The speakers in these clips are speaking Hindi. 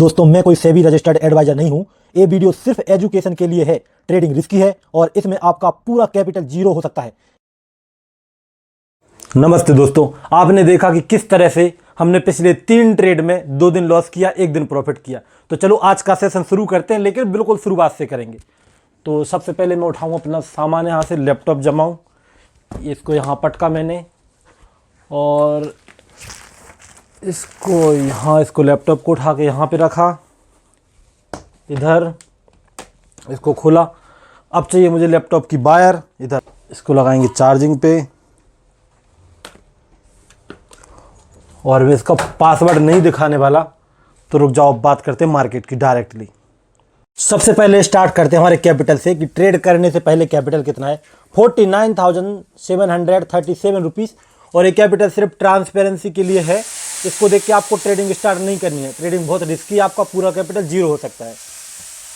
दोस्तों मैं कोई सेबी रजिस्टर्ड एडवाइजर नहीं हूं। ये वीडियो सिर्फ एजुकेशन के लिए है। ट्रेडिंग रिस्की है और इसमें आपका पूरा कैपिटल जीरो हो सकता है। नमस्ते दोस्तों, आपने देखा कि किस तरह से हमने पिछले 3 ट्रेड में 2 दिन लॉस किया, 1 दिन प्रॉफिट किया। तो चलो आज का सेशन शुरू करते हैं, लेकिन बिल्कुल शुरुआत से करेंगे। तो सबसे पहले मैं उठाऊं अपना सामान, यहाँ से लैपटॉप जमाऊं, इसको यहाँ पटका मैंने और इसको यहाँ, इसको लैपटॉप को उठा के यहाँ पे रखा, इधर इसको खोला। अब चाहिए मुझे लैपटॉप की वायर, इधर इसको लगाएंगे चार्जिंग पे। और मैं इसका पासवर्ड नहीं दिखाने वाला, तो रुक जाओ, बात करते हैं मार्केट की डायरेक्टली। सबसे पहले स्टार्ट करते हैं हमारे कैपिटल से कि ट्रेड करने से पहले कैपिटल कितना है। 49,737 रुपीज़। और ये कैपिटल सिर्फ ट्रांसपेरेंसी के लिए है, इसको देख के आपको ट्रेडिंग स्टार्ट नहीं करनी है। ट्रेडिंग बहुत रिस्की है, आपका पूरा कैपिटल जीरो हो सकता है।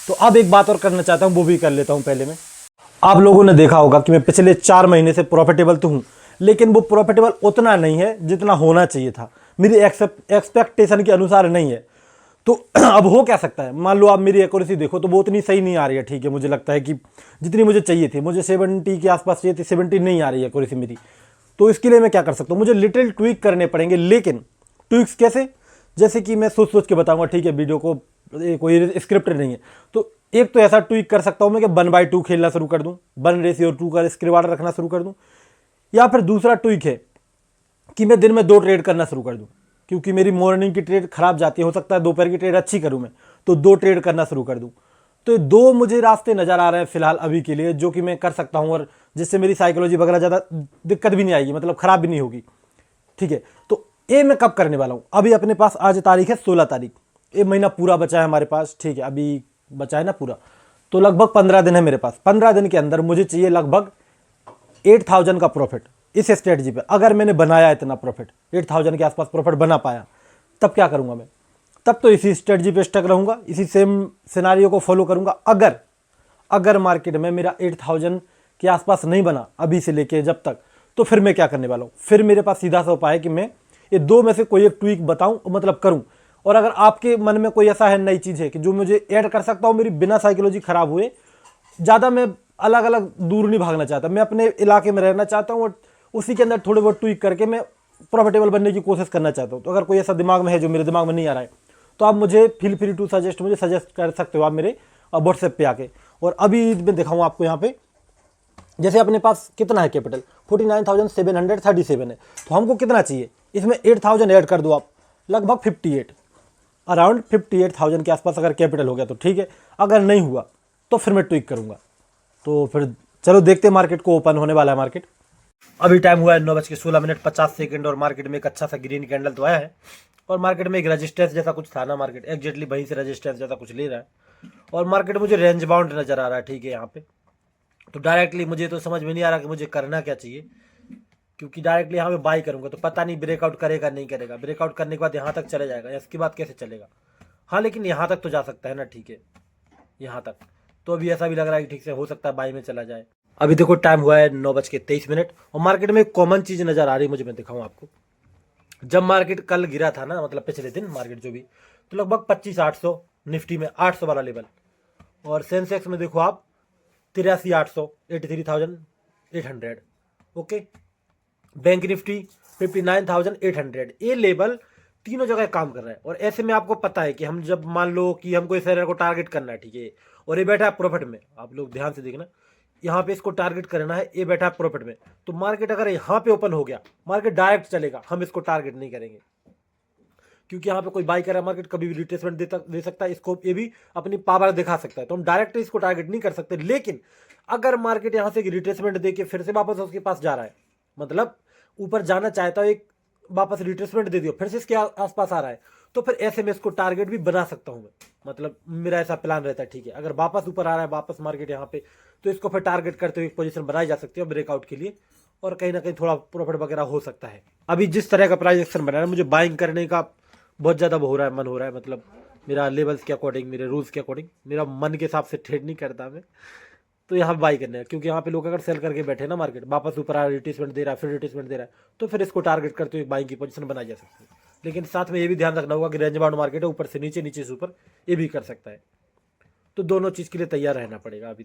तो अब एक बात और करना चाहता हूँ, वो भी कर लेता हूँ पहले मैं। आप लोगों ने देखा होगा कि मैं पिछले 4 महीने से प्रॉफिटेबल तो हूँ, लेकिन वो प्रॉफिटेबल उतना नहीं है जितना होना चाहिए था, मेरी एक्सपेक्टेशन के अनुसार नहीं है। तो अब हो क्या सकता है, मान लो आप मेरी एक्यूरेसी देखो तो वो उतनी सही नहीं आ रही है। ठीक है, मुझे लगता है कि जितनी मुझे चाहिए थी, मुझे 70 के आसपास चाहिए थी, 70 नहीं आ रही है एक्यूरेसी मेरी। तो इसके लिए मैं क्या कर सकता हूँ, मुझे लिटिल ट्वीक करने पड़ेंगे। लेकिन ट्वीक्स कैसे, जैसे कि मैं सोच सोच के बताऊंगा। ठीक है, वीडियो को कोई स्क्रिप्ट नहीं है। तो एक तो ऐसा ट्वीक कर सकता हूँ मैं कि 1/2 खेलना शुरू कर दूँ, 1:2 का स्क्रिवार्ड रखना शुरू कर दूँ। या फिर दूसरा ट्वीक है कि मैं दिन में 2 ट्रेड करना शुरू कर दूँ, क्योंकि मेरी मॉर्निंग की ट्रेड खराब जाती है, हो सकता है दोपहर की ट्रेड अच्छी करूँ मैं, तो 2 ट्रेड करना शुरू कर दूँ। तो 2 मुझे रास्ते नज़र आ रहे हैं फिलहाल अभी के लिए, जो कि मैं कर सकता हूँ और जिससे मेरी साइकोलॉजी वगैरह ज़्यादा दिक्कत भी नहीं आएगी, मतलब ख़राब भी नहीं होगी। ठीक है, तो ये मैं कब करने वाला हूँ, अभी अपने पास आज तारीख है 16 तारीख, ये महीना पूरा बचा है हमारे पास। ठीक है, अभी बचा है ना पूरा, तो लगभग 15 दिन है मेरे पास। 15 दिन के अंदर मुझे चाहिए लगभग 8,000 का प्रॉफिट इस स्ट्रेटजी पे। अगर मैंने बनाया इतना प्रॉफिट, 8,000 के आसपास प्रॉफिट बना पाया, तब क्या करूंगा मैं, तब तो इसी स्ट्रेटजी पे स्टक रहूंगा, इसी सेम सिनारियो को फॉलो करूंगा। अगर मार्केट में मेरा 8,000 के आसपास नहीं बना अभी से लेके जब तक, तो फिर मैं क्या करने वाला हूँ, फिर मेरे पास सीधा सा उपाय है कि मैं ये 2 में से कोई एक ट्वीक बताऊं, मतलब करूं। और अगर आपके मन में कोई ऐसा है नई चीज़ है कि जो मुझे ऐड कर सकता हूं, मेरी बिना साइकोलॉजी खराब हुए, ज़्यादा मैं अलग अलग दूर नहीं भागना चाहता, मैं अपने इलाके में रहना चाहता हूँ और उसी के अंदर थोड़े बहुत ट्वीक करके मैं प्रॉफिटेबल बनने की कोशिश करना चाहता हूँ। तो अगर कोई ऐसा दिमाग में है जो मेरे दिमाग में नहीं आ रहा है, तो आप मुझे फील फ्री टू सजेस्ट, मुझे सजेस्ट कर सकते हो आप मेरे व्हाट्सएप पे आके। और अभी मैं दिखाऊँ आपको यहाँ पे, जैसे अपने पास कितना है कैपिटल, 49,737 है, तो हमको कितना चाहिए, इसमें 8,000 ऐड कर दो आप, लगभग 58, अराउंड 58,000 के आसपास अगर कैपिटल हो गया तो ठीक है। अगर नहीं हुआ तो फिर मैं ट्वीक करूँगा। तो फिर चलो देखते हैं मार्केट को, ओपन होने वाला है मार्केट। अभी टाइम हुआ है 9:16 और मार्केट में एक अच्छा सा ग्रीन कैंडल तो आया है, और मार्केट में एक रेजिस्टेंस जैसा कुछ था ना, मार्केट एग्जैक्टली वहीं से रेजिस्टेंस जैसा कुछ ले रहा है, और मार्केट मुझे रेंज बाउंड नजर आ रहा है। ठीक है, यहाँ पे तो डायरेक्टली मुझे तो समझ में नहीं आ रहा कि मुझे करना क्या चाहिए, क्योंकि डायरेक्टली यहाँ पे बाई करूंगा तो पता नहीं ब्रेकआउट करेगा नहीं करेगा। ब्रेकआउट करने के बाद यहाँ तक चले जाएगा, इसके बाद कैसे चलेगा। हाँ, लेकिन यहाँ तक तो जा सकता है ना। ठीक है, यहाँ तक तो अभी ऐसा भी लग रहा है कि ठीक से हो सकता है बाई में चला जाए। अभी देखो टाइम हुआ है 9:23 और मार्केट में एक कॉमन चीज नजर आ रही है मुझे, मैं दिखाऊं आपको। जब मार्केट कल गिरा था ना, मतलब पिछले दिन मार्केट जो भी, तो लगभग 25,800, निफ्टी में 800 वाला लेवल, और सेंसेक्स में देखो आप 83,800, 83,800। Okay, bank Nifty 59,800। ये लेवल तीनों जगह काम कर रहा है। और ऐसे में आपको पता है कि हम जब मान लो कि हमको इस शेयर को टारगेट करना है, ठीक है, और ये बैठा है प्रॉफिट में, आप लोग ध्यान से देखना, यहाँ पे इसको टारगेट करना है, ये बैठा है प्रॉफिट में, तो मार्केट अगर यहाँ पे ओपन हो गया, मार्केट डायरेक्ट चलेगा, हम इसको टारगेट नहीं करेंगे, क्योंकि यहाँ पे कोई बाई कर रहा है, मार्केट कभी भी रिट्रेसमेंट दे सकता है, इसको ये भी अपनी पावर दिखा सकता है, तो हम डायरेक्ट इसको टारगेट नहीं कर सकते। लेकिन अगर मार्केट यहाँ से रिट्रेसमेंट देके फिर से वापस उसके पास जा रहा है, मतलब ऊपर जाना चाहता है, एक वापस रिट्रेसमेंट दे दियो, फिर से इसके आसपास आ रहा है, तो फिर ऐसे में इसको टारगेट भी बना सकता हूं मैं, मतलब मेरा ऐसा प्लान रहता है। ठीक है, अगर वापस ऊपर आ रहा है, वापस मार्केट यहाँ पे, तो इसको फिर टारगेट करते हुए एक पोजीशन बनाई जा सकती है ब्रेकआउट के लिए, और कहीं ना कहीं थोड़ा प्रॉफिट वगैरह हो सकता है। अभी जिस तरह का प्राइस एक्शन बना है, मुझे बाइंग करने का बहुत ज़्यादा हो रहा है, मन हो रहा है, मतलब मेरा लेवल्स के अकॉर्डिंग, मेरे रूल्स के अकॉर्डिंग, मेरा मन के हिसाब से ट्रेड नहीं करता मैं, तो यहाँ बाई करना है। क्योंकि यहाँ पे लोग अगर सेल करके बैठे ना, मार्केट वापस ऊपर आ रिट्रेसमेंट दे रहा है, फिर रिट्रेसमेंट दे रहा है, तो फिर इसको टारगेट करते हुए बाइंग की पोजीशन बनाई जा सकती है। लेकिन साथ में ये भी ध्यान रखना होगा कि रेंज बाउंड मार्केट है, ऊपर से नीचे, नीचे से ऊपर, ये भी कर सकता है। तो दोनों चीज़ के लिए तैयार रहना पड़ेगा अभी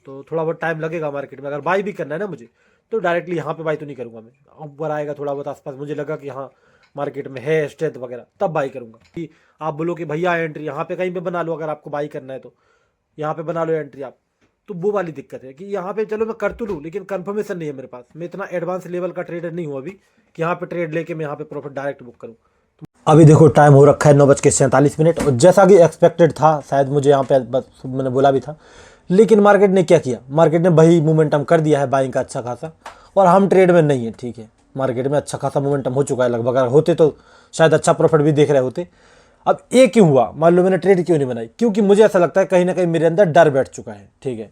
तो थोड़ा बहुत टाइम लगेगा मार्केट में। अगर बाई भी करना है ना मुझे, तो डायरेक्टली यहाँ पे बाई तो नहीं करूँगा मैं। ऊपर आएगा थोड़ा बहुत आसपास, मुझे लगा कि हाँ मार्केट में है स्ट्रेंथ वगैरह, तब बाई करूँगा। कि आप बोलो कि भैया एंट्री यहाँ पे कहीं पे बना लो, अगर आपको बाई करना है तो यहाँ पे बना लो एंट्री आप, तो वो वाली दिक्कत है कि यहाँ पे चलो मैं कर तो लूँ, लेकिन कंफर्मेशन नहीं है मेरे पास। मैं इतना एडवांस लेवल का ट्रेडर नहीं हूँ अभी कि यहाँ पे ट्रेड लेके मैं यहाँ पे प्रॉफिट डायरेक्ट बुक करूँ। अभी देखो टाइम हो रखा है 9:47, और जैसा कि एक्सपेक्टेड था, शायद मुझे यहाँ पे बस मैंने बोला भी था, लेकिन मार्केट ने क्या किया, मार्केट ने वही मोमेंटम कर दिया है बाइंग का अच्छा खासा, और हम ट्रेड में नहीं है। ठीक है, मार्केट में अच्छा खासा मोमेंटम हो चुका है लगभग, अगर होते तो शायद अच्छा प्रॉफिट भी देख रहे होते। अब ये क्यों हुआ, मान लो मैंने ट्रेड क्यों नहीं बनाई, क्योंकि मुझे ऐसा लगता है कहीं ना कहीं मेरे अंदर डर बैठ चुका है। ठीक है,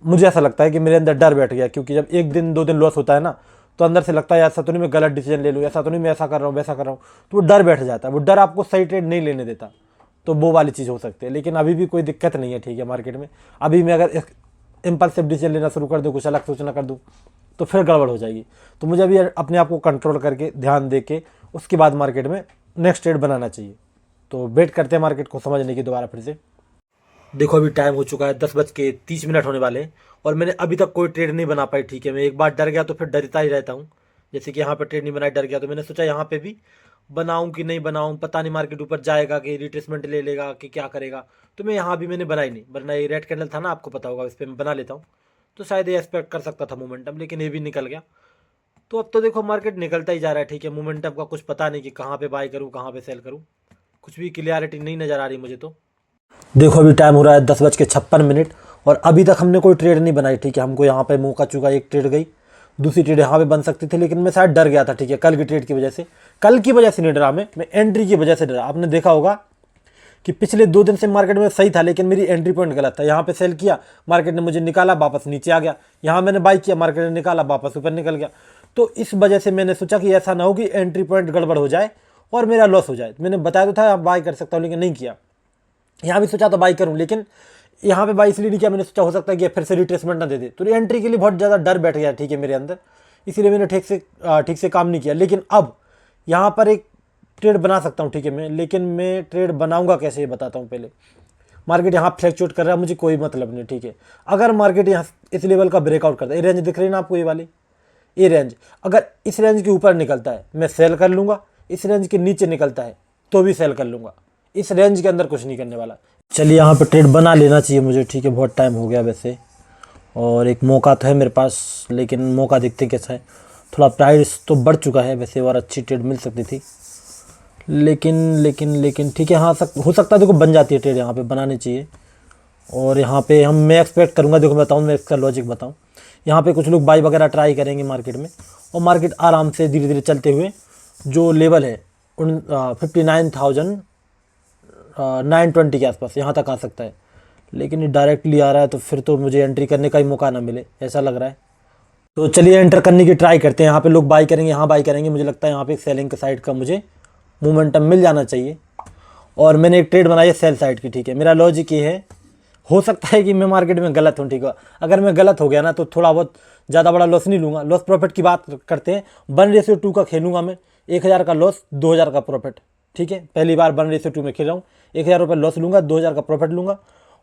मुझे ऐसा लगता है कि मेरे अंदर डर बैठ गया, क्योंकि जब 1 दिन 2 दिन लॉस होता है ना, तो अंदर से लगता है ऐसा तो नहीं मैं गलत डिसीजन ले लूँ, ऐसा तो नहीं मैं ऐसा कर रहा हूँ वैसा कर रहा हूँ, तो वो डर बैठ जाता है। वो डर आपको सही ट्रेड नहीं लेने देता, तो वो वाली चीज़ हो सकती है। लेकिन अभी भी कोई दिक्कत नहीं है। ठीक है, मार्केट में अभी मैं अगर इम्पल्सिव डिसीजन लेना शुरू कर दूँ, कुछ अलग सोचना कर दूँ, तो फिर गड़बड़ हो जाएगी। तो मुझे अभी अपने आप को कंट्रोल करके ध्यान दे के उसके बाद मार्केट में नेक्स्ट ट्रेड बनाना चाहिए। तो वेट करते हैं मार्केट को समझने की दोबारा फिर से। देखो अभी टाइम हो चुका है 10:30 होने वाले हैं, और मैंने अभी तक कोई ट्रेड नहीं बना पाई। ठीक है, मैं एक बार डर गया तो फिर डरता ही रहता हूँ। जैसे कि यहाँ पे ट्रेड नहीं बनाई, डर गया, तो मैंने सोचा यहाँ पे भी बनाऊँ कि नहीं बनाऊँ, पता नहीं मार्केट ऊपर जाएगा कि रिट्रेसमेंट ले लेगा कि क्या करेगा। तो मैं यहाँ भी मैंने बनाई नहीं, वरना ये रेड कैंडल था ना, आपको पता होगा, इस पर मैं बना लेता हूँ। तो शायद ये एक्सपेक्ट कर सकता था मोमेंटम, लेकिन ये भी निकल गया। तो अब तो देखो मार्केट निकलता ही जा रहा है। ठीक है, मोमेंटम का कुछ पता नहीं कि कहाँ पे बाय करूँ कहाँ पे सेल करूँ, कुछ भी क्लियरिटी नहीं नज़र आ रही मुझे। तो देखो अभी टाइम हो रहा है 10:56, और अभी तक हमने कोई ट्रेड नहीं बनाई। ठीक है, हमको यहाँ पे मौका चुका, एक ट्रेड गई, दूसरी ट्रेड यहाँ पे बन सकती थी, लेकिन मैं शायद डर गया था। ठीक है, कल की ट्रेड की वजह से, कल की वजह से नहीं डरा मैं एंट्री की वजह से डरा। आपने देखा होगा कि पिछले 2 दिन से मार्केट में सही था, लेकिन मेरी एंट्री पॉइंट गलत था। यहाँ पे सेल किया, मार्केट ने मुझे निकाला, वापस नीचे आ गया। यहाँ मैंने बाई किया, मार्केट ने निकाला, वापस ऊपर निकल गया। तो इस वजह से मैंने सोचा कि ऐसा ना हो कि एंट्री पॉइंट गड़बड़ हो जाए और मेरा लॉस हो जाए। मैंने बताया तो था बाई कर सकता हूँ, लेकिन नहीं किया। यहाँ भी सोचा था बाई करूँ, लेकिन यहाँ पे बाई इसलिए नहीं किया, मैंने सोचा हो सकता है कि फिर से रिट्रेसमेंट ना दे दे, तो एंट्री के लिए बहुत ज़्यादा डर बैठ गया। ठीक है, मेरे अंदर, इसीलिए मैंने ठीक से काम नहीं किया। लेकिन अब यहाँ पर एक ट्रेड बना सकता हूँ। ठीक है, लेकिन मैं ट्रेड बनाऊंगा कैसे ये बताता हूँ पहले। मार्केट यहाँ फ्लैक्चुएट कर रहा है, मुझे कोई मतलब नहीं। ठीक है, अगर मार्केट यहाँ इस लेवल का ब्रेकआउट करता है, ये रेंज दिख रही है ना आपको, ये वाली, ये रेंज, अगर इस रेंज के ऊपर निकलता है मैं सेल कर लूँगा, इस रेंज के नीचे निकलता है तो भी सेल कर लूँगा, इस रेंज के अंदर कुछ नहीं करने वाला। चलिए यहाँ पे ट्रेड बना लेना चाहिए मुझे। ठीक है, बहुत टाइम हो गया वैसे, और एक मौका तो है मेरे पास, लेकिन मौका देखते कैसा है। थोड़ा प्राइस तो बढ़ चुका है वैसे, और अच्छी ट्रेड मिल सकती थी, लेकिन ठीक है, हाँ हो सकता है, देखो बन जाती है ट्रेड, यहाँ पे बनानी चाहिए। और यहाँ पे मैं एक्सपेक्ट करूँगा, देखो बताऊँ, मैं इसका लॉजिक बताऊँ। यहाँ पे कुछ लोग बाई वगैरह ट्राई करेंगे मार्केट में, और मार्केट आराम से धीरे धीरे चलते हुए जो लेवल है 59,920 के आसपास यहाँ तक आ सकता है। लेकिन ये डायरेक्टली आ रहा है, तो फिर तो मुझे एंट्री करने का ही मौका ना मिले, ऐसा लग रहा है। तो चलिए एंटर करने की ट्राई करते हैं। यहाँ पे लोग बाई करेंगे, यहाँ बाई करेंगे, मुझे लगता है यहाँ पे सेलिंग के साइड का मुझे मोमेंटम मिल जाना चाहिए। और मैंने एक ट्रेड बनाई है सेल साइड की। ठीक है, मेरा लॉजिक ये है, हो सकता है कि मैं मार्केट में गलत हूँ। ठीक है, अगर मैं गलत हो गया ना, तो थोड़ा बहुत ज़्यादा बड़ा लॉस नहीं लूँगा। लॉस प्रॉफिट की बात करते हैं, 1:2 का खेलूँगा मैं, 1000 का लॉस 2000 का प्रॉफिट। ठीक है, पहली बार 1:2 में खेल रहा हूँ, 1000 रुपये लॉस लूँगा, 2000 का प्रॉफिट लूँगा।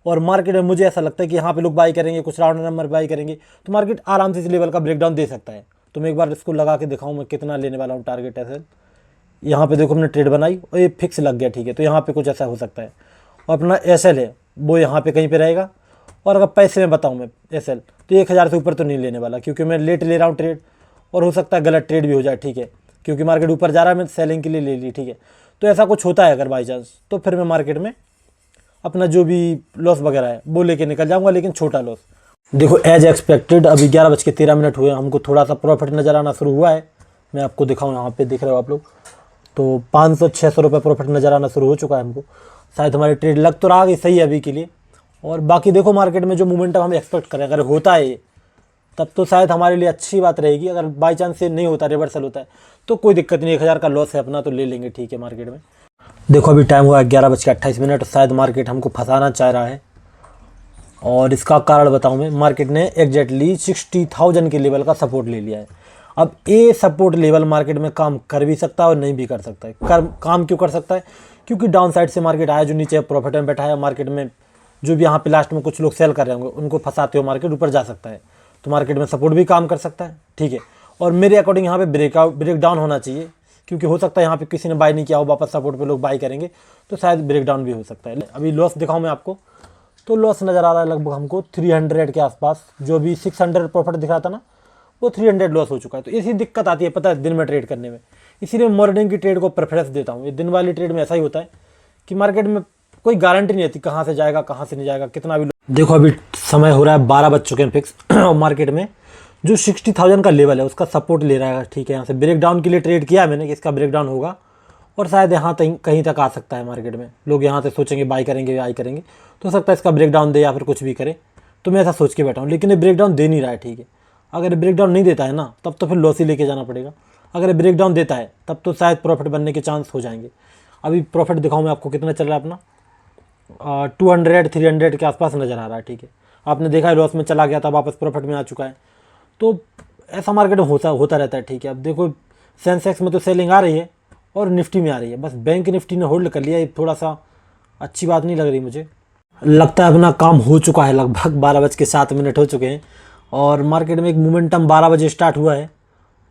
और मार्केट में मुझे ऐसा लगता है कि यहाँ पे लोग बाई करेंगे, कुछ राउंड नंबर बाई करेंगे, तो मार्केट आराम से इस लेवल का ब्रेकडाउन दे सकता है। तो मैं एक बार इसको लगा के दिखाऊँ मैं कितना लेने वाला हूँ टारगेट ऐसे। यहाँ पे देखो हमने ट्रेड बनाई और ये फिक्स लग गया। ठीक है, तो यहाँ पे कुछ ऐसा हो सकता है। और अपना एसएल है वो यहाँ पे कहीं पे रहेगा। और अगर पैसे में बताऊँ मैं एसएल, तो 1000 से ऊपर तो नहीं लेने वाला, क्योंकि मैं लेट ले रहा हूँ ट्रेड, और हो सकता है गलत ट्रेड भी हो जाए। ठीक है, क्योंकि मार्केट ऊपर जा रहा है, मैं सेलिंग के लिए ले ली। ठीक है, तो ऐसा कुछ होता है अगर बाई चांस, तो फिर मैं मार्केट में अपना जो भी लॉस वगैरह है वो लेके निकल जाऊँगा, लेकिन छोटा लॉस। देखो एज एक्सपेक्टेड अभी 11:13 हुए, हमको थोड़ा सा प्रॉफिट नज़र आना शुरू हुआ है। मैं आपको दिखाऊँ, यहाँ पे दिख रहे हो आप लोग, तो 500-600 रुपये प्रॉफिट नज़र आना शुरू हो चुका है हमको। शायद हमारी ट्रेड लग तो रहा है सही है अभी के लिए। और बाकी देखो मार्केट में जो मोमेंटम हम एक्सपेक्ट करें, अगर होता है तब तो शायद हमारे लिए अच्छी बात रहेगी। अगर बाई चांस से नहीं होता, रिवर्सल होता है, तो कोई दिक्कत नहीं, 1000 का लॉस है अपना, तो ले लेंगे। ठीक है, मार्केट में देखो अभी टाइम हुआ 11:28, शायद मार्केट हमको फंसाना चाह रहा है। और इसका कारण बताऊँ मैं, मार्केट ने एग्जैक्टली 60,000 के लेवल का सपोर्ट ले लिया है। अब ये सपोर्ट लेवल मार्केट में काम कर भी सकता है और नहीं भी कर सकता है। काम क्यों कर सकता है? क्योंकि डाउन साइड से मार्केट आया, जो नीचे प्रॉफिट में बैठा है मार्केट में, जो भी यहाँ पे लास्ट में कुछ लोग सेल कर रहे होंगे उनको फंसाते हुए मार्केट ऊपर जा सकता है, तो मार्केट में सपोर्ट भी काम कर सकता है। ठीक है, और मेरे अकॉर्डिंग यहाँ पे ब्रेक डाउन होना चाहिए, क्योंकि हो सकता है यहाँ पे किसी ने बाय नहीं किया हो, वापस सपोर्ट पे लोग बाय करेंगे तो शायद ब्रेक डाउन भी हो सकता है। अभी लॉस दिखाऊँ मैं आपको, तो लॉस नज़र आ रहा है लगभग हमको 300 के आसपास। जो भी 600 प्रॉफिट दिख रहा था ना, वो 300 लॉस हो चुका है। तो इसी दिक्कत आती है पता है दिन में ट्रेड करने में, इसीलिए मॉर्निंग की ट्रेड को प्रेफरेंस देता हूँ। ये दिन वाली ट्रेड में ऐसा ही होता है कि मार्केट में कोई गारंटी नहीं रहती कहाँ से जाएगा कहाँ से नहीं जाएगा, कितना भी। देखो अभी समय हो रहा है 12 बज चुके हैं फिक्स और मार्केट में जो 60,000 का लेवल है उसका सपोर्ट ले रहा है। ठीक है, यहाँ से ब्रेक डाउन के लिए ट्रेड किया है मैंने कि इसका ब्रेक डाउन होगा और शायद यहाँ तक कहीं तक आ सकता है। मार्केट में लोग यहाँ से सोचेंगे बाई करेंगे बाई करेंगे, तो हो सकता है इसका ब्रेक डाउन दे या फिर कुछ भी करे, तो मैं ऐसा सोच के बैठा हूँ। लेकिन ये ब्रेक डाउन दे नहीं रहा है। ठीक है, अगर ब्रेक डाउन नहीं देता है ना, तब तो फिर लॉस ही लेके जाना पड़ेगा। अगर ब्रेक डाउन देता है तब तो शायद प्रॉफिट बनने के चांस हो जाएंगे। अभी प्रॉफिट दिखाऊँ मैं आपको कितना चल रहा है अपना, 200-300 के आसपास नज़र आ रहा है। ठीक है, आपने देखा है लॉस में चला गया था, वापस प्रॉफिट में आ चुका है। तो ऐसा मार्केट में होता रहता है। ठीक है, अब देखो सेंसेक्स में तो सेलिंग आ रही है और निफ्टी में आ रही है, बस बैंक निफ्टी ने होल्ड कर लिया। ये थोड़ा सा अच्छी बात नहीं लग रही मुझे। लगता है अपना काम हो चुका है, लगभग 12:07 हो चुके हैं और मार्केट में एक मोमेंटम 12 बजे स्टार्ट हुआ है,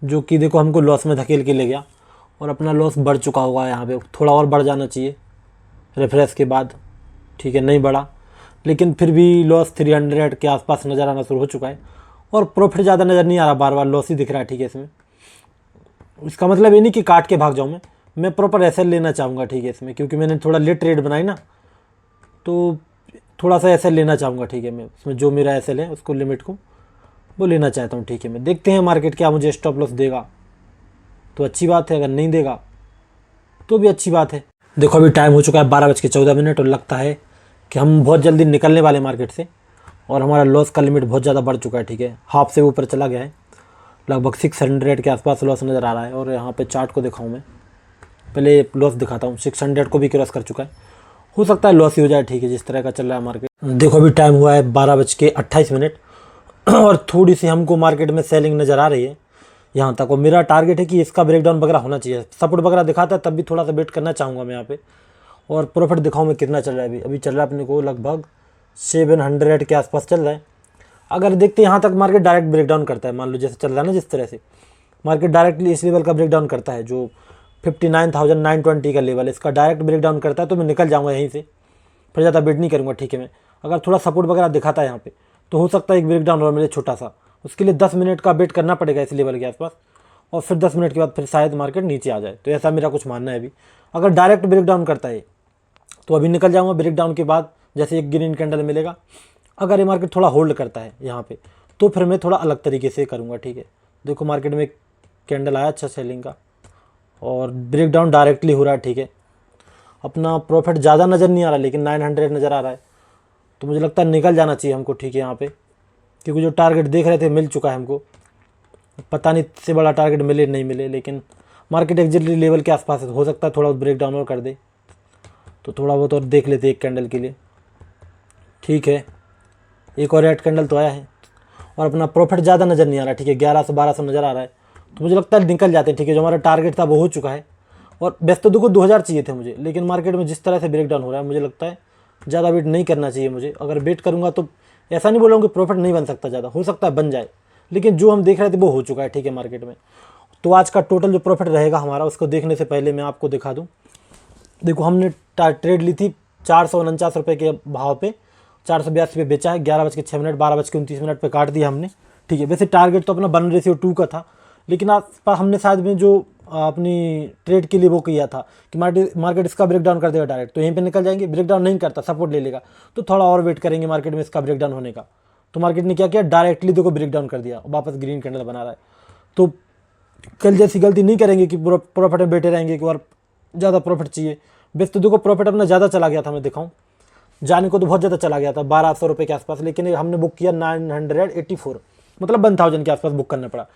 जो कि देखो हमको लॉस में धकेल के ले गया और अपना लॉस बढ़ चुका होगा। यहाँ पे थोड़ा और बढ़ जाना चाहिए रेफरेंस के बाद। ठीक है, नहीं बढ़ा, लेकिन फिर भी लॉस 300 के आसपास नज़र आना शुरू हो चुका है और प्रॉफिट ज़्यादा नज़र नहीं आ रहा, बार बार लॉस ही दिख रहा है। ठीक है, इसमें इसका मतलब ये नहीं कि काट के भाग जाऊँ मैं प्रॉपर एसएल लेना चाहूँगा। ठीक है, इसमें क्योंकि मैंने थोड़ा लेट ट्रेड बनाई ना, तो थोड़ा सा एसएल लेना चाहूँगा। ठीक है, मैं इसमें जो मेरा एसएल है उसको लिमिट को वो लेना चाहता हूँ। ठीक है, मैं देखते हैं मार्केट क्या मुझे स्टॉप लॉस देगा तो अच्छी बात है, अगर नहीं देगा तो भी अच्छी बात है। देखो अभी टाइम हो चुका है 12:14 और लगता है कि हम बहुत जल्दी निकलने वाले मार्केट से और हमारा लॉस का लिमिट बहुत ज़्यादा बढ़ चुका है। ठीक है, हाफ से ऊपर चला गया है, लगभग 600 के आसपास लॉस नज़र आ रहा है। और यहाँ पे चार्ट को दिखाऊँ मैं, पहले लॉस दिखाता हूँ। 600 को भी क्रॉस कर चुका है, हो सकता है लॉस ही हो जाए। ठीक है, जिस तरह का चल रहा है मार्केट। देखो अभी टाइम हुआ है 12:28 और थोड़ी सी हमको मार्केट में सेलिंग नज़र आ रही है यहाँ तक। और मेरा टारगेट है कि इसका ब्रेकडाउन वगैरह होना चाहिए, सपोर्ट वगैरह दिखाता है तब भी थोड़ा सा वेट करना चाहूँगा मैं यहाँ पे। और प्रॉफिट दिखाऊँ मैं कितना चल रहा है अभी चल रहा है अपने को लगभग 700 के आसपास चल रहा है। अगर देखते हैं यहाँ तक मार्केट डायरेक्ट ब्रेकडाउन करता है, मान लो जैसे चल रहा है ना, जिस तरह से मार्केट डायरेक्टली इस लेवल का ब्रेकडाउन करता है जो 59,920 का लेवल है, इसका डायरेक्ट ब्रेकडाउन करता है तो मैं निकल जाऊँगा यहीं से, फिर ज़्यादा वेट नहीं करूँगा। ठीक है, मैं अगर थोड़ा सपोर्ट वगैरह दिखाता है यहाँ पे तो हो सकता है एक ब्रेकडाउन और मेरे छोटा सा, उसके लिए 10 मिनट का वेट करना पड़ेगा इस लेवल के आसपास और फिर 10 मिनट के बाद फिर शायद मार्केट नीचे आ जाए। तो ऐसा मेरा कुछ मानना है। अभी अगर डायरेक्ट ब्रेकडाउन करता है तो अभी निकल जाऊँगा, ब्रेकडाउन के बाद जैसे एक ग्रीन कैंडल मिलेगा। अगर ये मार्केट थोड़ा होल्ड करता है यहाँ पे तो फिर मैं थोड़ा अलग तरीके से करूँगा। ठीक है, देखो मार्केट में एक कैंडल आया अच्छा सेलिंग का और ब्रेकडाउन डायरेक्टली हो रहा है। ठीक है, अपना प्रॉफिट ज़्यादा नज़र नहीं आ रहा लेकिन 900 नज़र आ रहा है, तो मुझे लगता है निकल जाना चाहिए हमको। ठीक है, यहाँ पे क्योंकि जो टारगेट देख रहे थे मिल चुका है हमको, पता नहीं इससे बड़ा टारगेट मिले नहीं मिले, लेकिन मार्केट एग्जैक्टली लेवल के आसपास है, हो सकता है थोड़ा ब्रेक डाउन और कर दे, तो थोड़ा बहुत और देख लेते एक कैंडल के लिए। ठीक है, एक और रेड कैंडल तो आया है और अपना प्रॉफिट ज़्यादा नज़र नहीं आ रहा। ठीक है, 1100-1200 नज़र आ रहा है, तो मुझे लगता है निकल जाते हैं। ठीक है, जो हमारा टारगेट था वो हो चुका है और वैसे तो देखो 2000 चाहिए थे मुझे, लेकिन मार्केट में जिस तरह से ब्रेक डाउन हो रहा है मुझे लगता है ज़्यादा वेट नहीं करना चाहिए मुझे। अगर वेट करूँगा तो ऐसा नहीं बोल रहा हूँ कि प्रॉफिट नहीं बन सकता, ज़्यादा हो सकता है बन जाए, लेकिन जो हम देख रहे थे वो हो चुका है। ठीक है, मार्केट में तो आज का टोटल जो प्रॉफिट रहेगा हमारा, उसको देखने से पहले मैं आपको दिखा दूँ। देखो हमने ट्रेड ली थी 449 रुपये के भाव पे, 482 पे बेचा है, 11:06 12:29 पे काट दिया हमने। ठीक है, वैसे टारगेट तो अपना 1:2 का था, लेकिन आस पास हमने शायद में जो अपनी ट्रेड के लिए वो किया था कि मार्केट इसका ब्रेकडाउन कर देगा डायरेक्ट, तो यहीं पे निकल जाएंगे। ब्रेकडाउन नहीं करता, सपोर्ट ले लेगा, तो थोड़ा और वेट करेंगे मार्केट में इसका ब्रेकडाउन होने का। तो मार्केट ने क्या किया, डायरेक्टली देखो ब्रेकडाउन कर दिया, वापस ग्रीन कैंडल बना रहा है। तो कल जैसी गलती नहीं करेंगे कि प्रॉफिट में बैठे रहेंगे कि और ज़्यादा प्रॉफिट चाहिए। बेस तो देखो प्रॉफिट अपना ज़्यादा चला गया था, मैं दिखाऊँ, जाने को तो बहुत ज़्यादा चला गया था 1200 रुपये के आसपास, लेकिन हमने बुक किया 984, मतलब 1000 के आसपास बुक करना पड़ा।